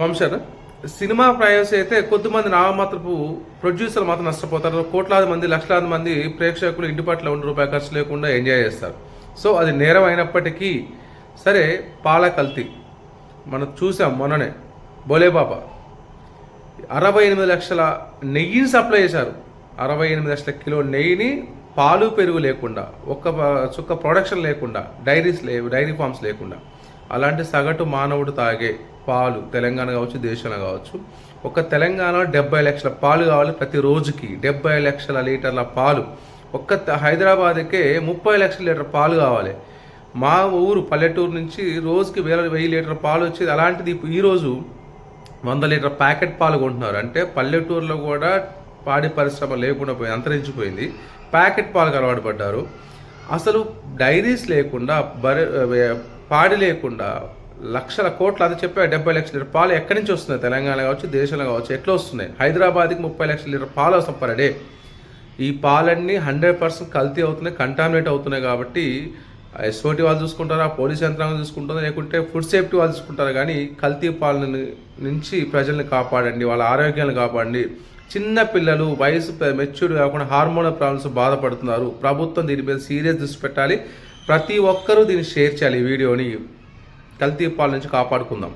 వంశర్ cinema ప్రయాస అయితే కొద్దిమంది నామమాత్రపు ప్రొడ్యూసర్లు మాత్రం నష్టపోతారు. కోట్లాది మంది లక్షలాది మంది ప్రేక్షకులు ఇంటి పట్ల ₹1 ఖర్చు లేకుండా ఎంజాయ్ చేస్తారు. సో అది నేరం అయినప్పటికీ సరే, పాల కల్తీ మనం చూసాం. మొన్ననే బోలేబాబా 68 లక్షల నెయ్యిని సప్లై చేశారు. 68 లక్షల కిలో నెయ్యిని పాలు పెరుగు లేకుండా, ఒక్క చుక్క ప్రొడక్షన్ లేకుండా, డైరీ ఫార్మ్స్ లేకుండా, అలాంటి సగటు మానవుడు తాగే పాలు తెలంగాణ కావచ్చు, దేశంలో కావచ్చు, ఒక తెలంగాణలో 70 లక్షల పాలు కావాలి ప్రతి రోజుకి. 70 లక్షల లీటర్ల పాలు. ఒక్క హైదరాబాద్కే 30 లక్షల లీటర్ పాలు కావాలి. మా ఊరు పల్లెటూరు నుంచి రోజుకి 1000 లీటర్ పాలు వచ్చేది. అలాంటిది ఈరోజు 100 లీటర్ ప్యాకెట్ పాలు కొంటున్నారు. అంటే పల్లెటూరులో కూడా పాడి పరిశ్రమ లేకుండా పోయింది, అంతరించిపోయింది. ప్యాకెట్ పాలకు అలవాటు పడ్డారు. అసలు డైరీస్ లేకుండా, పాడి లేకుండా లక్షల కోట్లు, అది చెప్పే 70 లక్షల లీటర్ పాలు ఎక్కడి నుంచి వస్తున్నాయి? తెలంగాణ కావచ్చు, దేశంలో కావచ్చు, ఎట్లా వస్తున్నాయి? హైదరాబాద్కి 30 లక్షల లీటర్ పాలు వస్తాం పర్ డే. ఈ పాలన్నీ 100% కల్తీ అవుతున్నాయి, కంటామినేట్ అవుతున్నాయి. కాబట్టి ఎస్ఓటీ వాళ్ళు చూసుకుంటారా, పోలీస్ యంత్రాంగం చూసుకుంటారా, లేకుంటే ఫుడ్ సేఫ్టీ వాళ్ళు చూసుకుంటారా, కానీ కల్తీ పాలన నుంచి ప్రజల్ని కాపాడండి, వాళ్ళ ఆరోగ్యాన్ని కాపాడండి. చిన్న పిల్లలు వయసు మెచ్యూర్ కాకుండా హార్మోనల్ ప్రాబ్లమ్స్ బాధపడుతున్నారు. ప్రభుత్వం దీని మీద సీరియస్ దృష్టి పెట్టాలి. ప్రతి ఒక్కరూ దీన్ని షేర్ చేయాలి. ఈ వీడియోని కల్తీ పాల నుంచి కాపాడుకుందాం.